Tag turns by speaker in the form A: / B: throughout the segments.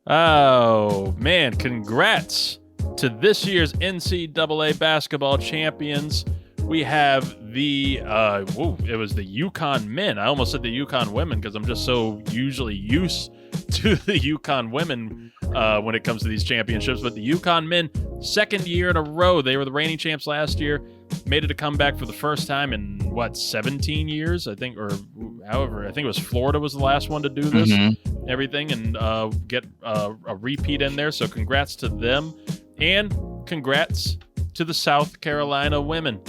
A: Oh, man, congrats to this year's NCAA basketball champions. We have it was the UConn men. I almost said the UConn women because I'm just so usually used to the UConn women when it comes to these championships. But the UConn men, second year in a row, they were the reigning champs last year, made it a comeback for the first time in, 17 years, I think, or however, I think it was Florida was the last one to do this, everything, and get a repeat in there. So congrats to them. And congrats to the South Carolina women.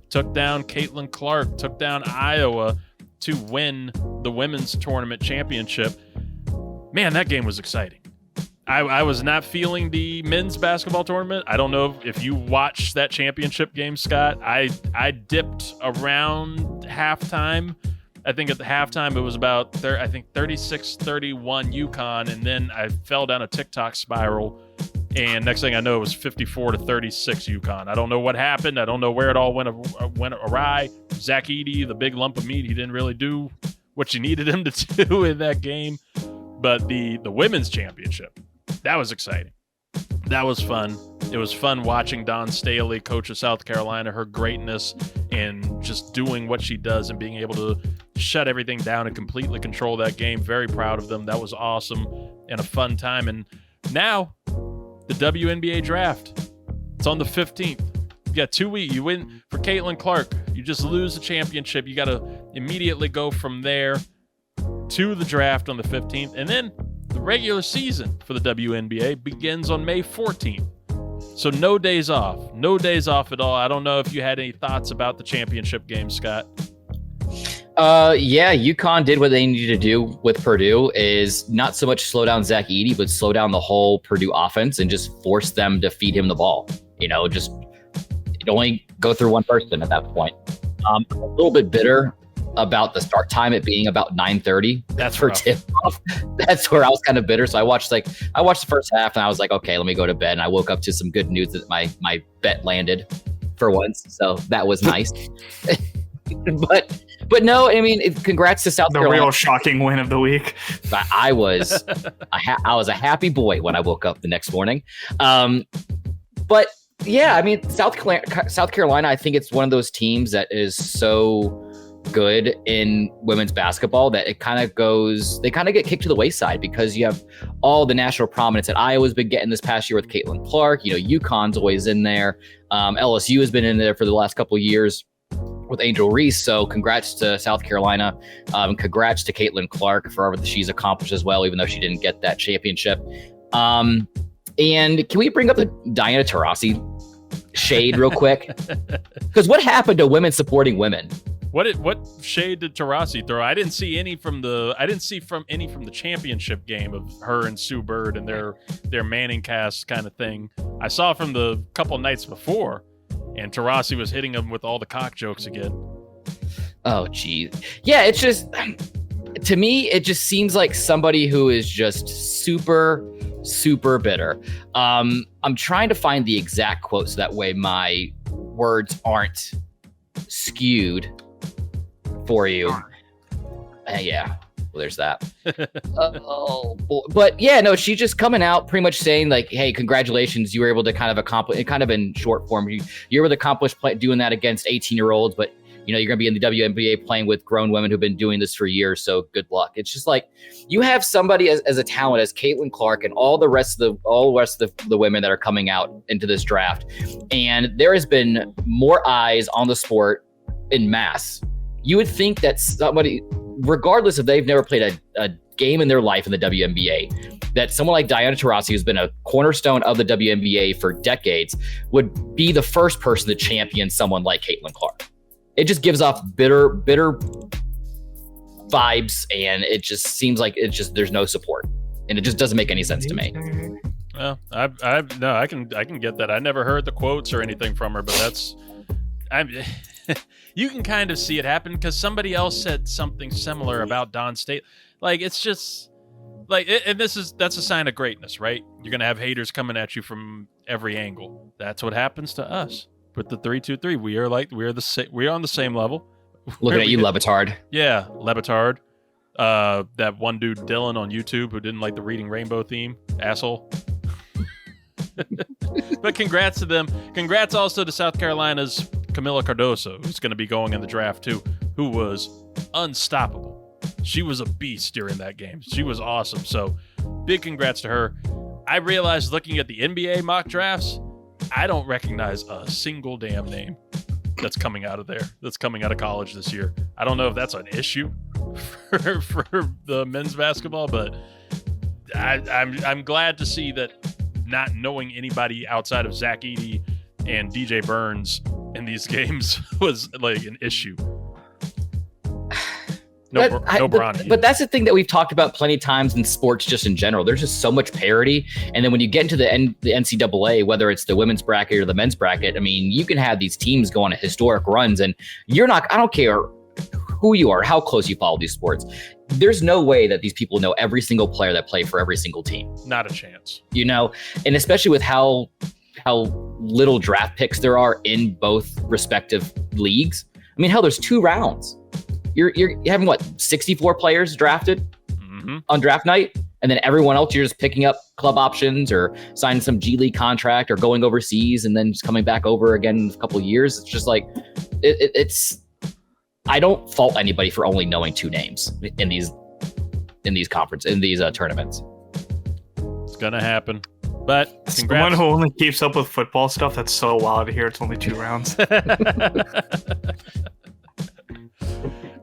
A: Took down Caitlin Clark, took down Iowa to win the women's tournament championship. Man, that game was exciting. I was not feeling the men's basketball tournament. I don't know if you watched that championship game, Scott. I dipped around halftime. I think at the halftime it was about 36-31 UConn, and then I fell down a TikTok spiral. And next thing I know, it was 54-36 UConn. I don't know what happened. I don't know where it all went awry. Zach Edey, the big lump of meat, he didn't really do what you needed him to do in that game. But the women's championship, that was exciting. That was fun. It was fun watching Dawn Staley, coach of South Carolina, her greatness and just doing what she does and being able to shut everything down and completely control that game. Very proud of them. That was awesome and a fun time. And now the WNBA draft. It's on the 15th. You got 2 weeks. You win for Caitlin Clark. You just lose the championship. You got to immediately go from there to the draft on the 15th. And then the regular season for the WNBA begins on May 14th. So no days off. No days off at all. I don't know if you had any thoughts about the championship game, Scott.
B: Yeah, UConn did what they needed to do with Purdue, is not so much slow down Zach Edey, but slow down the whole Purdue offense and just force them to feed him the ball. Just it only go through one person at that point. A little bit bitter about the start time, it being about 9:30.
A: That's
B: for tip-off. That's where I was kind of bitter. So I watched the first half and I was like, okay, let me go to bed. And I woke up to some good news that my bet landed for once. So that was nice. But no, I mean, congrats to South Carolina.
C: The real shocking win of the week.
B: I was a happy boy when I woke up the next morning. But yeah, I mean, South Carolina, I think it's one of those teams that is so good in women's basketball that they kind of get kicked to the wayside because you have all the national prominence that Iowa's been getting this past year with Caitlin Clark. UConn's always in there. LSU has been in there for the last couple of years with Angel Reese. So congrats to South Carolina. Congrats to Caitlin Clark for everything she's accomplished as well, even though she didn't get that championship. And can we bring up the Diana Taurasi shade real quick? Because what happened to women supporting women?
A: What shade did Taurasi throw? I didn't see any from the championship game of her and Sue Bird and their Manning cast kind of thing. I saw from the couple nights before, and Taurasi was hitting them with all the cock jokes again.
B: Oh, geez. Yeah, it's just, to me, it just seems like somebody who is just super, super bitter. I'm trying to find the exact quote so that way my words aren't skewed for you. Yeah, well, there's that. But yeah, no, she's just coming out pretty much saying like, hey, congratulations, you were able to kind of accomplish it, kind of in short form. You were able to accomplish doing that against 18-year-olds, but you're going to be in the WNBA playing with grown women who've been doing this for years. So good luck. It's just like you have somebody as a talent as Caitlin Clark and all the rest of the women that are coming out into this draft. And there has been more eyes on the sport in mass. You would think that somebody, regardless if they've never played a game in their life in the WNBA, that someone like Diana Taurasi, who's been a cornerstone of the WNBA for decades, would be the first person to champion someone like Caitlin Clark. It just gives off bitter vibes, and it just seems like there's no support, and it just doesn't make any sense to me.
A: Well, I can get that. I never heard the quotes or anything from her, but you can kind of see it happen because somebody else said something similar about Dawn State. Like, it's just like, and that's a sign of greatness, right? You're gonna have haters coming at you from every angle. That's what happens to us with the 3-2-3. We're on the same level.
B: Looking at you, Levitard.
A: Yeah, Levitard. That one dude Dylan on YouTube who didn't like the Reading Rainbow theme. asshole. But congrats to them. Congrats also to South Carolina's Camila Cardoso, who's going to be going in the draft too, who was unstoppable. She was a beast during that game. She was awesome. So big congrats to her. I realized looking at the NBA mock drafts, I don't recognize a single damn name that's coming out of there, that's coming out of college this year. I don't know if that's an issue for the men's basketball, but I'm glad to see that not knowing anybody outside of Zach Edey and DJ Burns in these games was like an issue. No Bronny.
B: But that's the thing that we've talked about plenty of times in sports, just in general. There's just so much parity, and then when you get into the NCAA, whether it's the women's bracket or the men's bracket, I mean, you can have these teams go on historic runs, and you're not. I don't care who you are, how close you follow these sports. There's no way that these people know every single player that play for every single team.
A: Not a chance.
B: You know, and especially with how little draft picks there are in both respective leagues. I mean, hell, there's 2 rounds. You're having what, 64 players drafted on draft night, and then everyone else you're just picking up club options or signing some G League contract or going overseas and then just coming back over again in a couple of years. It's just like it's. I don't fault anybody for only knowing 2 names in these tournaments.
A: It's gonna happen. But congrats.
C: Someone who only keeps up with football stuff, that's so wild to hear it's only 2 rounds.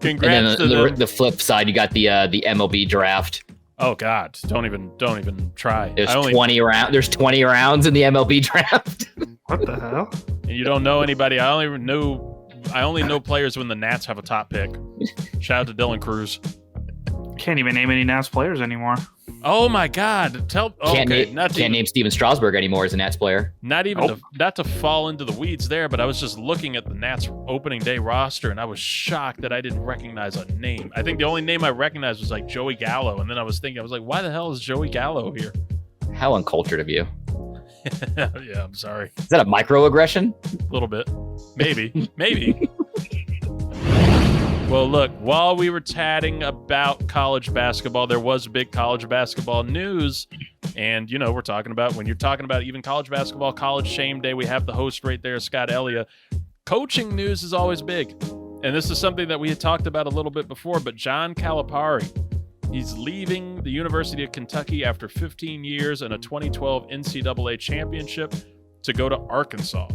B: Congrats. And then the flip side, you got the MLB draft.
A: Oh God! Don't even try.
B: There's 20 rounds in the MLB draft.
C: What the hell?
A: And you don't know anybody. I only know players when the Nats have a top pick. Shout out to Dylan Cruz.
C: Can't even name any Nats players anymore.
A: Oh my God!
B: Can't name Steven Strasburg anymore as a Nats player.
A: Not to fall into the weeds there, but I was just looking at the Nats opening day roster, and I was shocked that I didn't recognize a name. I think the only name I recognized was like Joey Gallo, and then I was like, why the hell is Joey Gallo here?
B: How uncultured of you.
A: Yeah, I'm sorry.
B: Is that a microaggression?
A: A little bit. Maybe. Well, look, while we were chatting about college basketball, there was big college basketball news. And, you know, when you're talking about even college basketball, College Shame Day, we have the host right there, Scott Ellia. Coaching news is always big. And this is something that we had talked about a little bit before, but John Calipari, he's leaving the University of Kentucky after 15 years and a 2012 NCAA championship to go to Arkansas.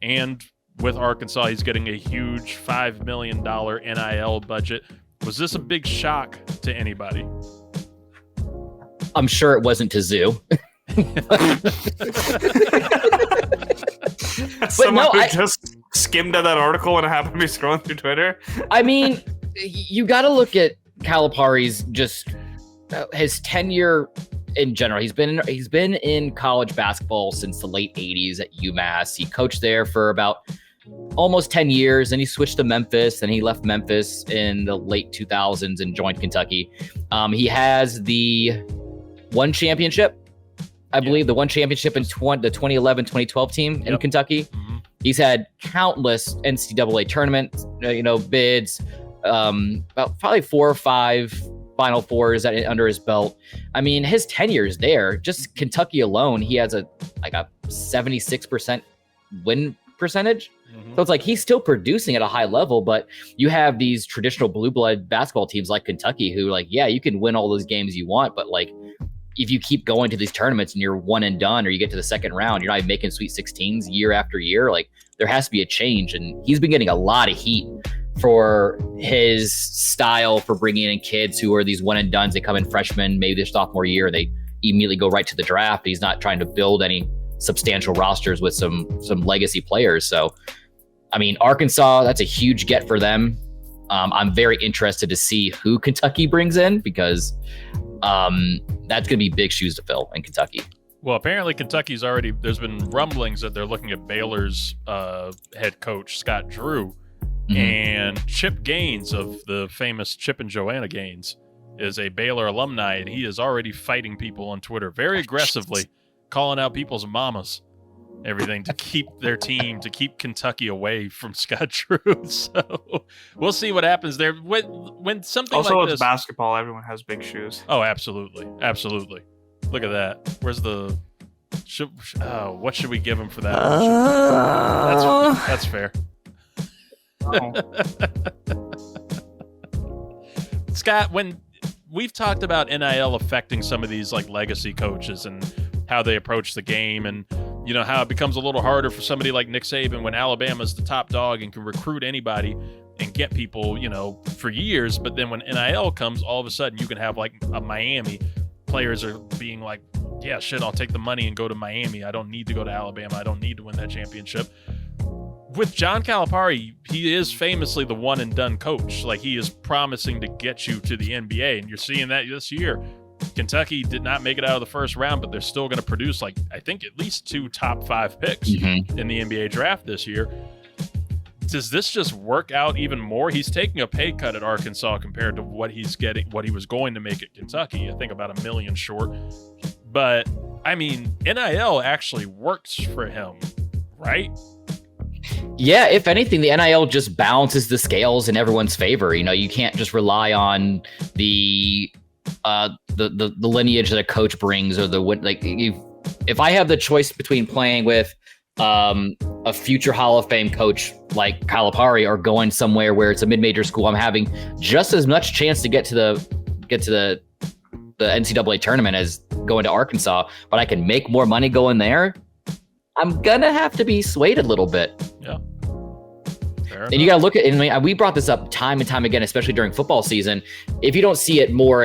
A: And with Arkansas, he's getting a huge $5 million NIL budget. Was this a big shock to anybody?
B: I'm sure it wasn't to Zoo.
C: Someone who just skimmed at that article when I happened to be scrolling through Twitter.
B: I mean, you got to look at Calipari's his tenure in general. He's been in college basketball since the late 80s at UMass. He coached there for about almost 10 years, and he switched to Memphis, and he left Memphis in the late 2000s and joined Kentucky. He has the one championship, I believe, the one championship in the 2011-2012 team in Kentucky. Mm-hmm. He's had countless NCAA tournament, bids, about probably 4 or 5 Final Fours under his belt. I mean, his tenure is there. Just Kentucky alone, he has a 76% win percentage. Mm-hmm. So it's like he's still producing at a high level, but you have these traditional blue blood basketball teams like Kentucky who you can win all those games you want, but if you keep going to these tournaments and you're one and done, or you get to the second round, you're not even making Sweet 16s year after year, there has to be a change. And he's been getting a lot of heat for his style for bringing in kids who are these one and dones. They come in freshmen, maybe their sophomore year, they immediately go right to the draft. He's not trying to build any substantial rosters with some legacy players. So, I mean, Arkansas, that's a huge get for them. I'm very interested to see who Kentucky brings in, because that's going to be big shoes to fill in Kentucky.
A: Well, apparently Kentucky's there's been rumblings that they're looking at Baylor's head coach, Scott Drew, mm-hmm. and Chip Gaines of the famous Chip and Joanna Gaines is a Baylor alumni, and he is already fighting people on Twitter very aggressively, calling out people's mamas, everything to keep their team, to keep Kentucky away from Scott Drew. So we'll see what happens there. When something
C: also,
A: like
C: it's
A: this,
C: basketball, everyone has big shoes.
A: Oh, absolutely. Look at that. Where's the? What should we give him for that? That's fair.
C: Oh.
A: Scott, when we've talked about NIL affecting some of these like legacy coaches and how they approach the game, and you know how it becomes a little harder for somebody like Nick Saban when Alabama's the top dog and can recruit anybody and get people, you know, for years. But then when NIL comes, all of a sudden you can have like a Miami. Players are being like, yeah, shit, I'll take the money and go to Miami. I don't need to go to Alabama. I don't need to win that championship. With John Calipari, he is famously the one and done coach. Like, he is promising to get you to the NBA, and you're seeing that this year. Kentucky did not make it out of the first round, but they're still going to produce, like, I think at least 2 top 5 picks in the NBA draft this year. Does this just work out even more? He's taking a pay cut at Arkansas compared to what he's getting, what he was going to make at Kentucky. I think about $1 million short. But I mean, NIL actually works for him, right?
B: Yeah, if anything, the NIL just balances the scales in everyone's favor. You know, you can't just rely on the lineage that a coach brings, or if I have the choice between playing with a future Hall of Fame coach like Calipari or going somewhere where it's a mid-major school, I'm having just as much chance to get to the NCAA tournament as going to Arkansas, but I can make more money going there. I'm gonna have to be swayed a little bit.
A: Yeah.
B: And you gotta look at, and we brought this up time and time again, especially during football season. If you don't see it more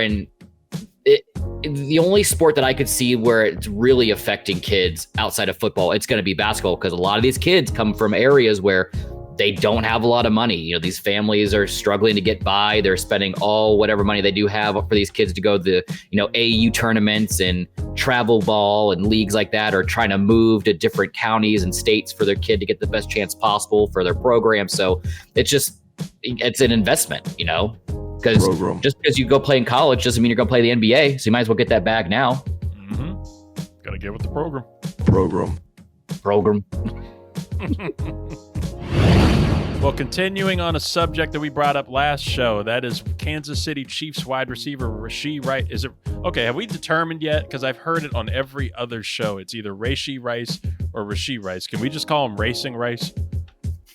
B: the only sport that I could see where it's really affecting kids outside of football, it's going to be basketball, because a lot of these kids come from areas where they don't have a lot of money. You know, these families are struggling to get by. They're spending all whatever money they do have for these kids to go to the, you know, AU tournaments and travel ball and leagues like that, or trying to move to different counties and states for their kid to get the best chance possible for their program. So it's an investment, you know, because just because you go play in college doesn't mean you're going to play the NBA. So you might as well get that bag now.
A: Got to get with the program. Well, continuing on a subject that we brought up last show, that is Kansas City Chiefs wide receiver Rashee Rice. Is it okay? Have we determined yet? Because I've heard it on every other show. It's either Rashee Rice or Rashee Rice. Can we just call him Racing Rice?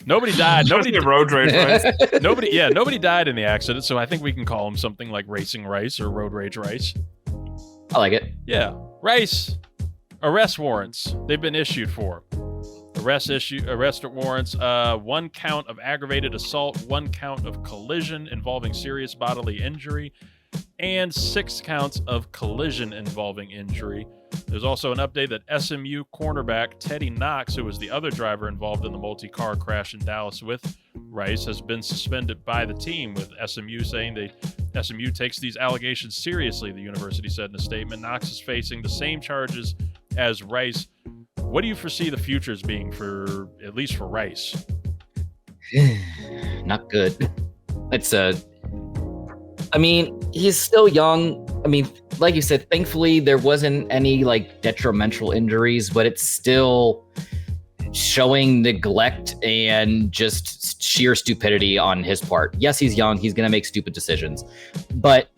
A: Nobody died. Nobody
C: road rage Rice.
A: Nobody died in the accident, so I think we can call him something like Racing Rice or Road Rage Rice.
B: I like it.
A: Yeah, Rice. Arrest warrants. They've been issued for. Arrest warrants, 1 count of aggravated assault, 1 count of collision involving serious bodily injury, and 6 counts of collision involving injury. There's also an update that SMU cornerback Teddy Knox, who was the other driver involved in the multi-car crash in Dallas with Rice, has been suspended by the team, with SMU saying SMU takes these allegations seriously, the university said in a statement. Knox is facing the same charges as Rice. What do you foresee the futures being for, at least for Rice?
B: Not good. I mean, he's still young. I mean, like you said, thankfully there wasn't any like detrimental injuries, but it's still showing neglect and just sheer stupidity on his part. Yes, he's young. He's going to make stupid decisions, but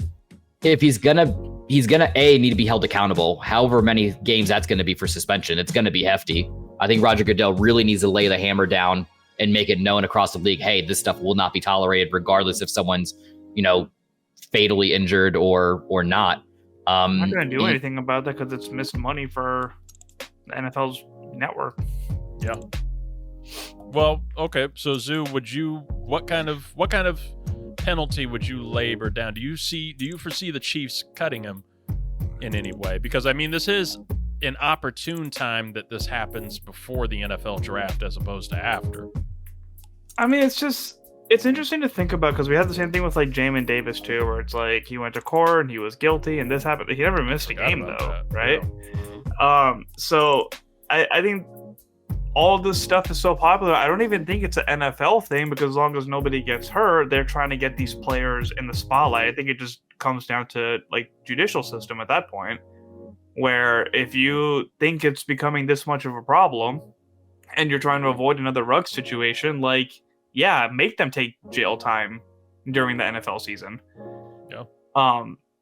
B: if he's going to need to be held accountable. However many games that's going to be for suspension, it's going to be hefty. I think Roger Goodell really needs to lay the hammer down and make it known across the league, hey, this stuff will not be tolerated regardless if someone's, you know, fatally injured or not.
C: I'm not going to do anything about that because it's missed money for the NFL's network.
A: Yeah. Well, okay. So Zoo, what kind of penalty would you labor down? Do you foresee the Chiefs cutting him in any way? Because I mean, this is an opportune time that this happens before the NFL draft as opposed to after.
C: I mean, it's interesting to think about because we had the same thing with like Jamin Davis too, where it's like he went to court and he was guilty and this happened. He never missed a game though, right? Yeah. So I think all of this stuff is so popular. I don't even think it's an NFL thing because as long as nobody gets hurt, they're trying to get these players in the spotlight. I think it just comes down to like judicial system at that point, where if you think it's becoming this much of a problem and you're trying to avoid another rug situation, like, yeah, make them take jail time during the NFL season.
A: Yeah.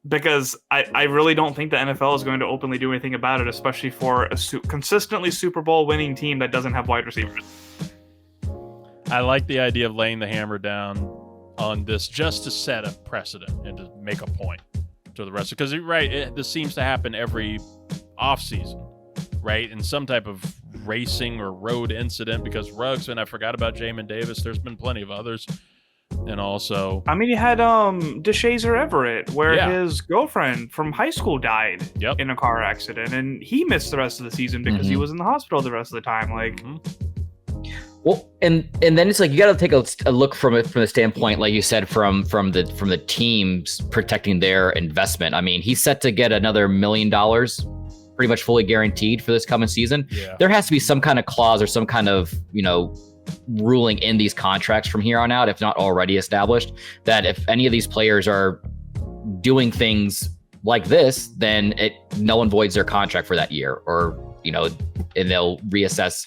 C: because I really don't think the NFL is going to openly do anything about it, especially for a consistently Super Bowl winning team that doesn't have wide receivers.
A: I like the idea of laying the hammer down on this just to set a precedent and to make a point to the rest. Because you're right, this seems to happen every offseason, right? In some type of racing or road incident, because Ruggs, and I forgot about Jamin Davis, there's been plenty of others. And also,
C: I mean, you had DeShazer Everett, where his girlfriend from high school died in a car accident, and he missed the rest of the season because he was in the hospital the rest of the time. Like,
B: well, and then it's like you got to take a look from it from the standpoint, like you said, from the teams protecting their investment. I mean, he's set to get another $1 million, pretty much fully guaranteed for this coming season. Yeah. There has to be some kind of clause or some kind of ruling in these contracts from here on out, if not already established, that if any of these players are doing things like this, then no one voids their contract for that year, or and they'll reassess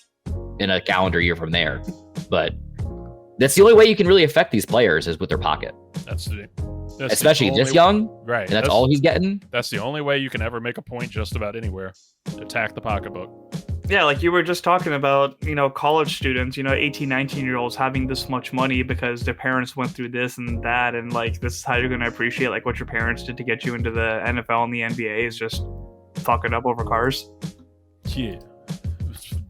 B: in a calendar year from there. But that's the only way you can really affect these players is with their pocket. That's especially this young, right? And that's all he's getting.
A: That's the only way you can ever make a point just about anywhere. Attack the pocketbook.
C: Yeah, like you were just talking about, college students, 18, 19-year-olds having this much money because their parents went through this and that, and like this is how you're going to appreciate like what your parents did to get you into the NFL and the NBA is just fucking up over cars.
A: Yeah,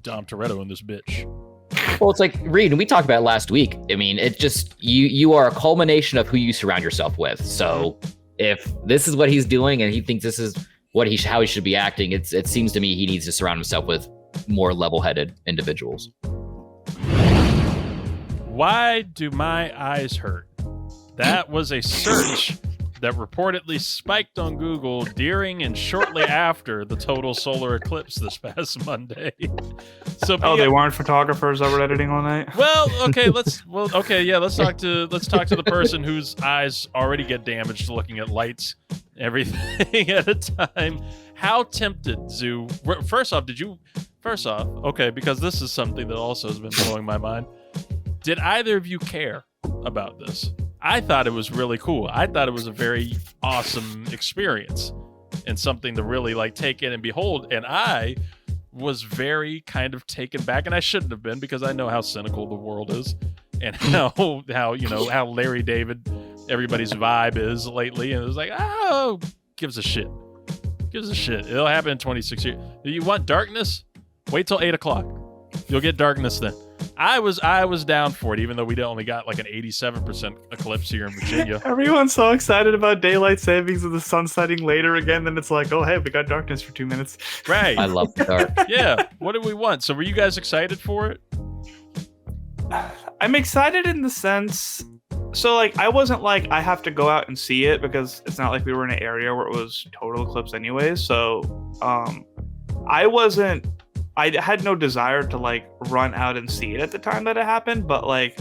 A: Dom Toretto in this bitch.
B: Well, it's like Reid, and we talked about it last week. I mean, it's just you are a culmination of who you surround yourself with. So if this is what he's doing and he thinks this is how he should be acting, it seems to me he needs to surround himself with more level-headed individuals.
A: Why do my eyes hurt? That was a search that reportedly spiked on Google during and shortly after the total solar eclipse this past Monday. So
C: they weren't photographers that were editing all night?
A: Well, okay, let's talk to the person whose eyes already get damaged looking at lights, everything at a time. How tempted, Zoo? First off, okay, because this is something that also has been blowing my mind. Did either of you care about this? I thought it was really cool. I thought it was a very awesome experience and something to really like take in and behold. And I was very kind of taken back, and I shouldn't have been because I know how cynical the world is and how Larry David, everybody's vibe is lately. And it was like, oh, gives a shit. It'll happen in 26 years. Do you want darkness? Wait till 8 o'clock. You'll get darkness then. I was down for it, even though we only got like an 87% eclipse here in Virginia.
C: Everyone's so excited about daylight savings and the sun setting later again. Then it's like, oh, hey, we got darkness for 2 minutes.
A: Right.
B: I love the dark.
A: Yeah. What do we want? So were you guys excited for it?
C: I'm excited in the sense... So, like, I wasn't like, I have to go out and see it because it's not like we were in an area where it was total eclipse anyways. So, I had no desire to, like, run out and see it at the time that it happened. But, like,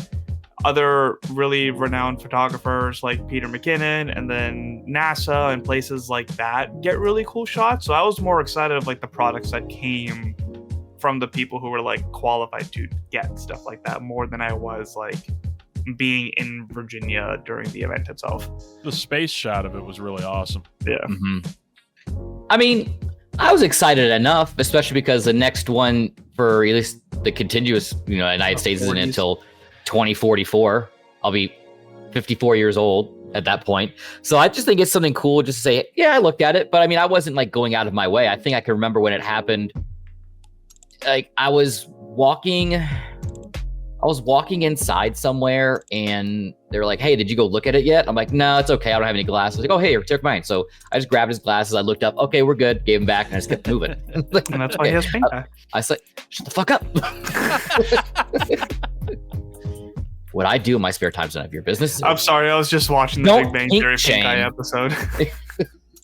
C: other really renowned photographers like Peter McKinnon and then NASA and places like that get really cool shots. So I was more excited of, like, the products that came from the people who were, like, qualified to get stuff like that more than I was, like... being in Virginia during the event itself.
A: The space shot of it was really awesome.
C: Yeah.
B: Mm-hmm. I mean, I was excited enough, especially because the next one for at least the contiguous, United States isn't until 2044. I'll be 54 years old at that point. So I just think it's something cool just to say, yeah, I looked at it, but I mean, I wasn't like going out of my way. I think I can remember when it happened. Like I was walking inside somewhere and they were like, hey, did you go look at it yet? I'm like, no, it's okay. I don't have any glasses. Like, oh, hey, take mine. So I just grabbed his glasses. I looked up. Okay, we're good. Gave him back and I just kept moving.
C: And that's why he has pink eye.
B: I said, shut the fuck up. What I do in my spare time is none of your business.
C: I'm sorry. I was just watching the Big Bang Theory pink eye episode.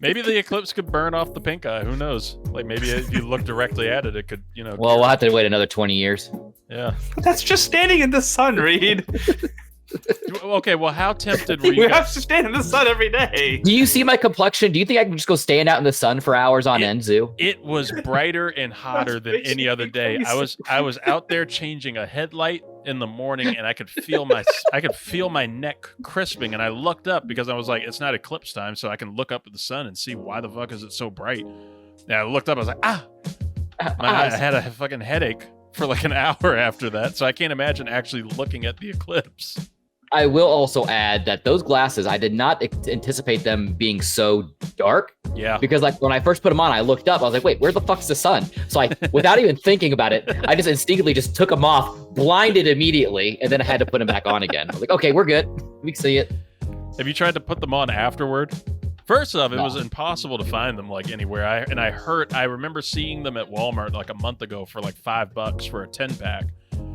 A: Maybe the eclipse could burn off the pink eye. Who knows? Like maybe if you look directly at it, it could,
B: Well, we'll have to wait another 20 years.
A: Yeah.
C: But that's just standing in the sun, Reid.
A: Okay, well, how tempted were you?
C: We have to stand in the sun every day.
B: Do you see my complexion? Do you think I can just go stand out in the sun for hours on end, Zoo?
A: It was brighter and hotter than any other day. I was out there changing a headlight in the morning, and I could feel my neck crisping, and I looked up because I was like, it's not eclipse time, so I can look up at the sun and see why the fuck is it so bright. And I looked up, I was like, I had a fucking headache for like an hour after that, so I can't imagine actually looking at the eclipse.
B: I will also add that those glasses, I did not anticipate them being so dark.
A: Yeah.
B: Because like when I first put them on, I looked up, I was like, wait, where the fuck's the sun? So I, without even thinking about it, I just instinctively just took them off, blinded immediately, and then I had to put them back on again. I was like, okay, we're good. We can see it.
A: Have you tried to put them on afterward? First off, it was impossible to find them like anywhere. I remember seeing them at Walmart like a month ago for like $5 for a 10-pack.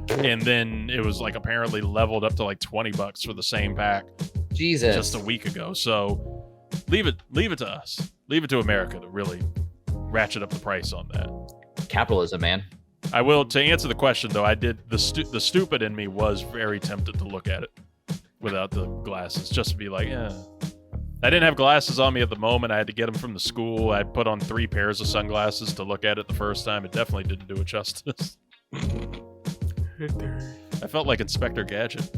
A: And then it was like apparently leveled up to like $20 for the same pack.
B: Jesus.
A: Just a week ago. So leave it to us. Leave it to America to really ratchet up the price on that.
B: Capitalism, man. I
A: will, to answer the question though, I did the stupid in me was very tempted to look at it without the glasses, just to be like, yeah. I didn't have glasses on me at the moment. I had to get them from the school. I put on 3 pairs of sunglasses to look at it the first time. It definitely didn't do it justice. I felt like Inspector Gadget.